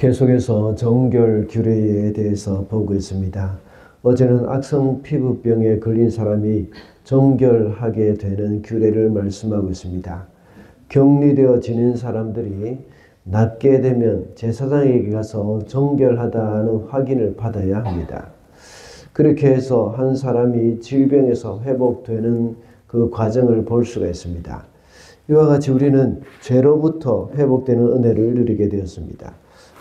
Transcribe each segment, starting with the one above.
계속해서 정결 규례에 대해서 보고 있습니다. 어제는 악성 피부병에 걸린 사람이 정결하게 되는 규례를 말씀하고 있습니다. 격리되어 지낸 사람들이 낫게 되면 제사장에게 가서 정결하다는 확인을 받아야 합니다. 그렇게 해서 한 사람이 질병에서 회복되는 그 과정을 볼 수가 있습니다. 이와 같이 우리는 죄로부터 회복되는 은혜를 누리게 되었습니다.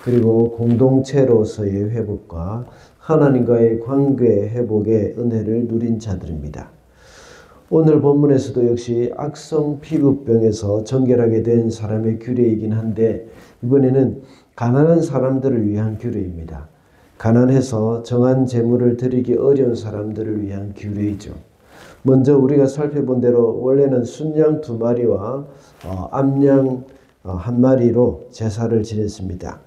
그리고 공동체로서의 회복과 하나님과의 관계 회복의 은혜를 누린 자들입니다. 오늘 본문에서도 역시 악성 피부병에서 정결하게 된 사람의 규례이긴 한데 이번에는 가난한 사람들을 위한 규례입니다. 가난해서 정한 제물을 드리기 어려운 사람들을 위한 규례이죠. 먼저 우리가 살펴본 대로 원래는 순양 2마리와 암양 1마리로 제사를 지냈습니다.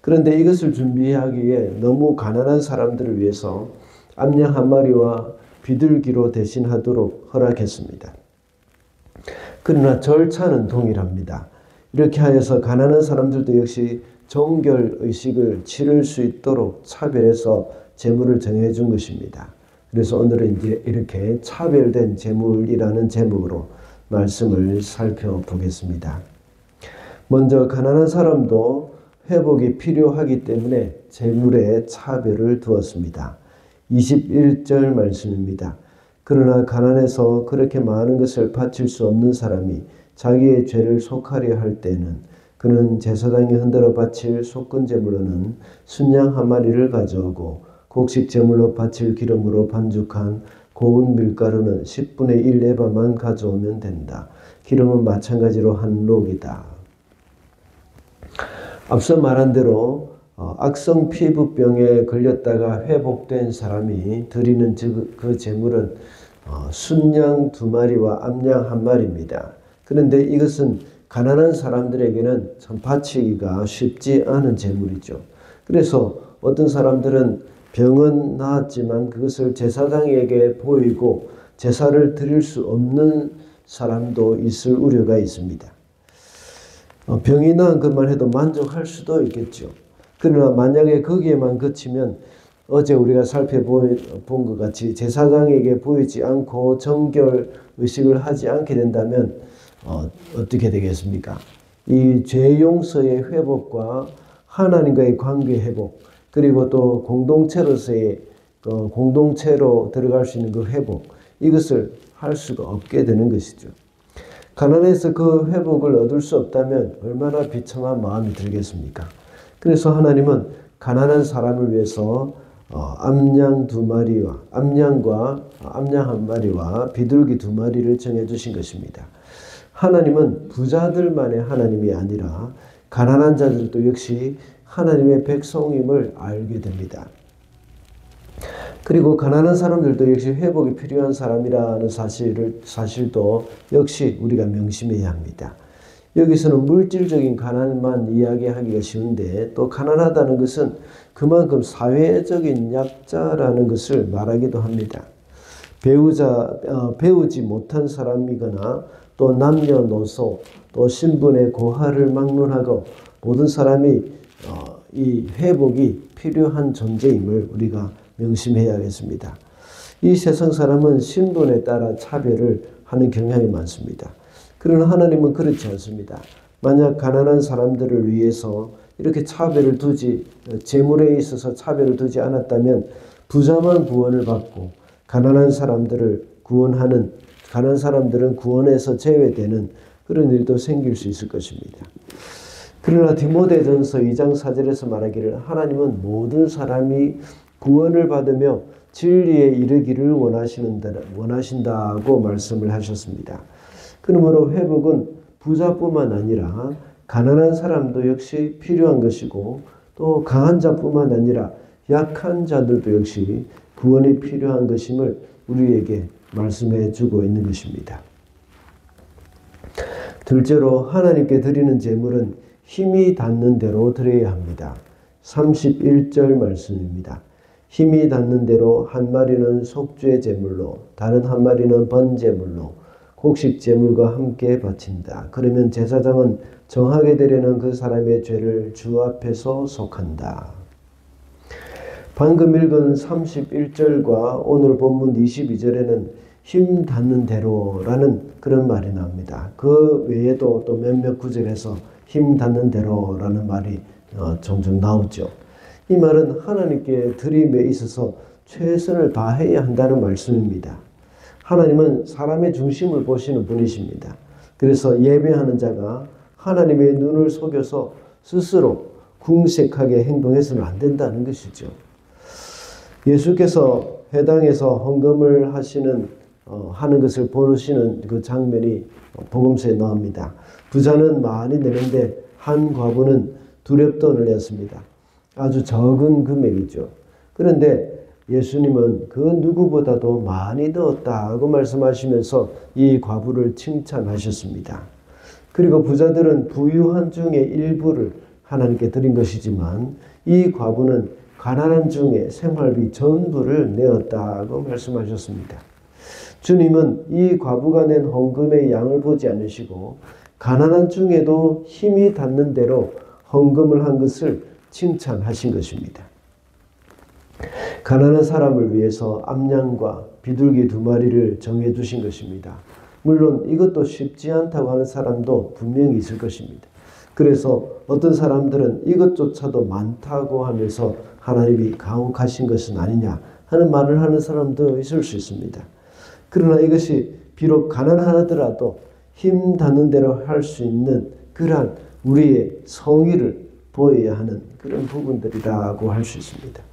그런데 이것을 준비하기에 너무 가난한 사람들을 위해서 암양 1마리와 비둘기로 대신하도록 허락했습니다. 그러나 절차는 동일합니다. 이렇게 하여서 가난한 사람들도 역시 정결 의식을 치를 수 있도록 차별해서 제물을 정해준 것입니다. 그래서 오늘은 이제 이렇게 차별된 제물이라는 제목으로 말씀을 살펴보겠습니다. 먼저 가난한 사람도 회복이 필요하기 때문에 제물에 차별을 두었습니다. 21절 말씀입니다. 그러나 가난해서 그렇게 많은 것을 바칠 수 없는 사람이 자기의 죄를 속하려 할 때는 그는 제사장이 흔들어 바칠 속건 제물로는 순양 1마리를 가져오고 곡식 제물로 바칠 기름으로 반죽한 고운 밀가루는 10분의 1 에바만 가져오면 된다. 기름은 마찬가지로 한 록이다. 앞서 말한 대로 악성 피부병에 걸렸다가 회복된 사람이 드리는 그 제물은 순양 2마리와 암양 1마리입니다. 그런데 이것은 가난한 사람들에게는 참 바치기가 쉽지 않은 제물이죠. 그래서 어떤 사람들은 병은 나았지만 그것을 제사장에게 보이고 제사를 드릴 수 없는 사람도 있을 우려가 있습니다. 병이 나은 것만 해도 만족할 수도 있겠죠. 그러나 만약에 거기에만 그치면 어제 우리가 살펴본 것 같이 제사장에게 보이지 않고 정결 의식을 하지 않게 된다면 어떻게 되겠습니까? 이 죄 용서의 회복과 하나님과의 관계 회복 그리고 또 공동체로서의 공동체로 들어갈 수 있는 그 회복 이것을 할 수가 없게 되는 것이죠. 가난해서 그 회복을 얻을 수 없다면 얼마나 비참한 마음이 들겠습니까? 그래서 하나님은 가난한 사람을 위해서 암양 2마리와 암양 1마리와 비둘기 2마리를 정해주신 것입니다. 하나님은 부자들만의 하나님이 아니라 가난한 자들도 역시 하나님의 백성임을 알게 됩니다. 그리고 가난한 사람들도 역시 회복이 필요한 사람이라는 사실도 역시 우리가 명심해야 합니다. 여기서는 물질적인 가난만 이야기하기가 쉬운데 또 가난하다는 것은 그만큼 사회적인 약자라는 것을 말하기도 합니다. 배우지 못한 사람이거나 또 남녀노소 또 신분의 고하를 막론하고 모든 사람이 이 회복이 필요한 존재임을 우리가 명심해야겠습니다. 이 세상 사람은 신분에 따라 차별을 하는 경향이 많습니다. 그러나 하나님은 그렇지 않습니다. 만약 가난한 사람들을 위해서 이렇게 차별을 재물에 있어서 차별을 두지 않았다면 부자만 구원을 받고 가난한 사람들은 구원에서 제외되는 그런 일도 생길 수 있을 것입니다. 그러나 디모데전서 2장 4절에서 말하기를 하나님은 모든 사람이 구원을 받으며 진리에 이르기를 원하신다고 말씀을 하셨습니다. 그러므로 회복은 부자뿐만 아니라 가난한 사람도 역시 필요한 것이고 또 강한 자뿐만 아니라 약한 자들도 역시 구원이 필요한 것임을 우리에게 말씀해 주고 있는 것입니다. 둘째로 하나님께 드리는 제물은 힘이 닿는 대로 드려야 합니다. 31절 말씀입니다. 힘이 닿는 대로 1마리는 속죄 제물로 다른 1마리는 번제물로 곡식 제물과 함께 바친다. 그러면 제사장은 정하게 되려는 그 사람의 죄를 주 앞에서 속한다. 방금 읽은 31절과 오늘 본문 22절에는 힘 닿는 대로라는 그런 말이 나옵니다. 그 외에도 또 몇몇 구절에서 힘 닿는 대로라는 말이 종종 나오죠. 이 말은 하나님께 드림에 있어서 최선을 다해야 한다는 말씀입니다. 하나님은 사람의 중심을 보시는 분이십니다. 그래서 예배하는 자가 하나님의 눈을 속여서 스스로 궁색하게 행동해서는 안 된다는 것이죠. 예수께서 회당에서 헌금을 하는 것을 보시는 그 장면이 복음서에 나옵니다. 부자는 많이 내는데 한 과부는 두렙돈을 냈습니다. 아주 적은 금액이죠. 그런데 예수님은 그 누구보다도 많이 넣었다고 말씀하시면서 이 과부를 칭찬하셨습니다. 그리고 부자들은 부유한 중에 일부를 하나님께 드린 것이지만 이 과부는 가난한 중에 생활비 전부를 내었다고 말씀하셨습니다. 주님은 이 과부가 낸 헌금의 양을 보지 않으시고 가난한 중에도 힘이 닿는 대로 헌금을 한 것을 칭찬하신 것입니다. 가난한 사람을 위해서 암양과 비둘기 2마리를 정해 두신 것입니다. 물론 이것도 쉽지 않다고 하는 사람도 분명히 있을 것입니다. 그래서 어떤 사람들은 이것조차도 많다고 하면서 하나님이 가혹하신 것은 아니냐 하는 말을 하는 사람도 있을 수 있습니다. 그러나 이것이 비록 가난하더라도 힘 닿는 대로 할 수 있는 그러한 우리의 성의를 보여야 하는 그런 부분들이라고 할 수 있습니다.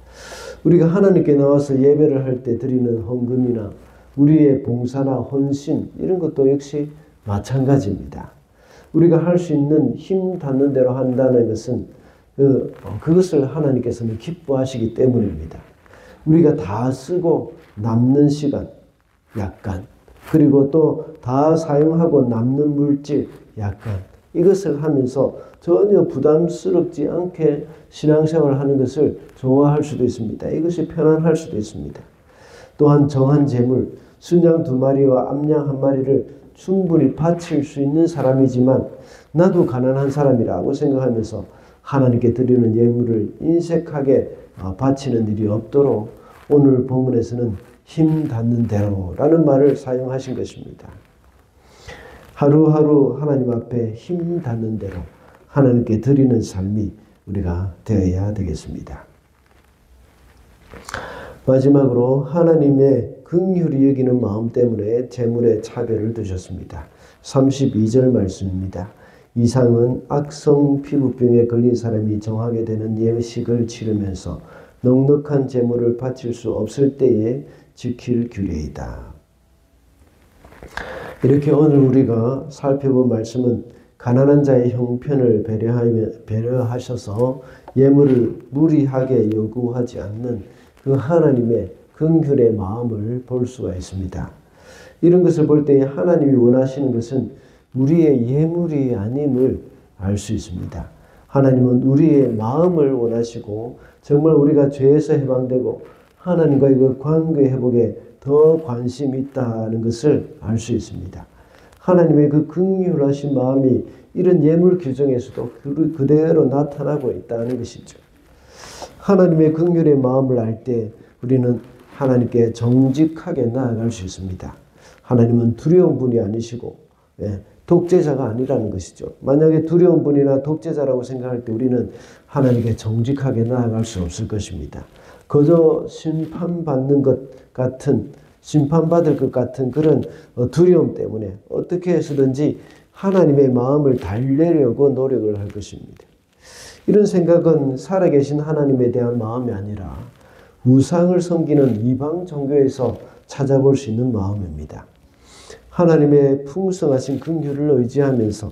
우리가 하나님께 나와서 예배를 할 때 드리는 헌금이나 우리의 봉사나 헌신 이런 것도 역시 마찬가지입니다. 우리가 할 수 있는 힘 닿는 대로 한다는 것은 그것을 하나님께서는 기뻐하시기 때문입니다. 우리가 다 쓰고 남는 시간 약간, 그리고 또 다 사용하고 남는 물질 약간, 이것을 하면서 전혀 부담스럽지 않게 신앙생활을 하는 것을 좋아할 수도 있습니다. 이것이 편안할 수도 있습니다. 또한 정한 재물, 순양 2마리와 암양 1마리를 충분히 바칠 수 있는 사람이지만 나도 가난한 사람이라고 생각하면서 하나님께 드리는 예물을 인색하게 바치는 일이 없도록 오늘 본문에서는 힘 닿는 대로라는 말을 사용하신 것입니다. 하루하루 하나님 앞에 힘 닿는 대로 하나님께 드리는 삶이 우리가 되어야 되겠습니다. 마지막으로 하나님의 긍휼히 여기는 마음 때문에 재물에 차별을 두셨습니다. 32절 말씀입니다. 이상은 악성 피부병에 걸린 사람이 정하게 되는 예식을 치르면서 넉넉한 재물을 바칠 수 없을 때에 지킬 규례이다. 이렇게 오늘 우리가 살펴본 말씀은 가난한 자의 형편을 배려하셔서 예물을 무리하게 요구하지 않는 그 하나님의 긍휼의 마음을 볼 수가 있습니다. 이런 것을 볼 때 하나님이 원하시는 것은 우리의 예물이 아님을 알 수 있습니다. 하나님은 우리의 마음을 원하시고 정말 우리가 죄에서 해방되고 하나님과의 그 관계 회복에 더 관심이 있다는 것을 알 수 있습니다. 하나님의 그 긍휼하신 마음이 이런 예물 규정에서도 그대로 나타나고 있다는 것이죠. 하나님의 긍휼의 마음을 알 때 우리는 하나님께 정직하게 나아갈 수 있습니다. 하나님은 두려운 분이 아니시고 독재자가 아니라는 것이죠. 만약에 두려운 분이나 독재자라고 생각할 때 우리는 하나님께 정직하게 나아갈 수 없을 것입니다. 그저 심판받을 것 같은 그런 두려움 때문에 어떻게 해서든지 하나님의 마음을 달래려고 노력을 할 것입니다. 이런 생각은 살아계신 하나님에 대한 마음이 아니라 우상을 섬기는 이방 종교에서 찾아볼 수 있는 마음입니다. 하나님의 풍성하신 긍휼을 의지하면서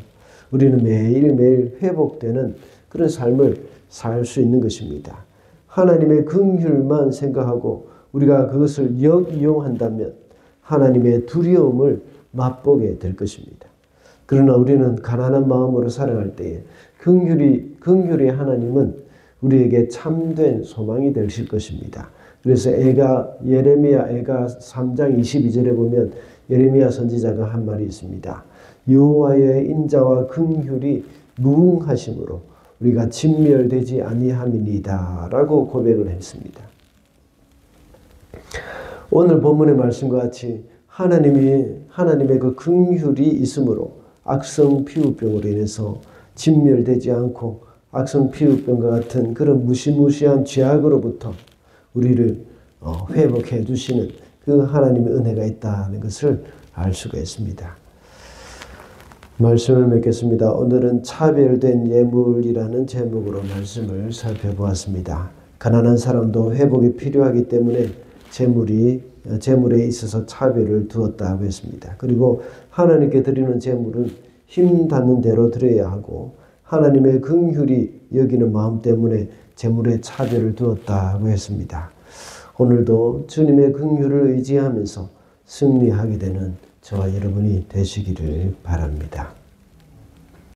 우리는 매일매일 회복되는 그런 삶을 살 수 있는 것입니다. 하나님의 긍휼만 생각하고 우리가 그것을 역이용한다면 하나님의 두려움을 맛보게 될 것입니다. 그러나 우리는 가난한 마음으로 살아갈 때에 긍휼히 하나님은 우리에게 참된 소망이 되실 것입니다. 그래서 예레미야 애가 3장 22절에 보면 예레미야 선지자가 한 말이 있습니다. 여호와의 인자와 긍휼이 무궁하심으로 우리가 진멸되지 아니함이니이다 라고 고백을 했습니다. 오늘 본문의 말씀과 같이 하나님의 그 긍휼이 있으므로 악성 피부병으로 인해서 진멸되지 않고 악성 피부병과 같은 그런 무시무시한 죄악으로부터 우리를 회복해 주시는 그 하나님의 은혜가 있다는 것을 알 수가 있습니다. 말씀을 맺겠습니다. 오늘은 차별된 예물이라는 제목으로 말씀을 살펴보았습니다. 가난한 사람도 회복이 필요하기 때문에 제물에 있어서 차별을 두었다고 했습니다. 그리고 하나님께 드리는 제물은 힘 닿는 대로 드려야 하고 하나님의 긍휼이 여기는 마음 때문에 제물에 차별을 두었다고 했습니다. 오늘도 주님의 긍휼을 의지하면서 승리하게 되는 저와 여러분이 되시기를 바랍니다.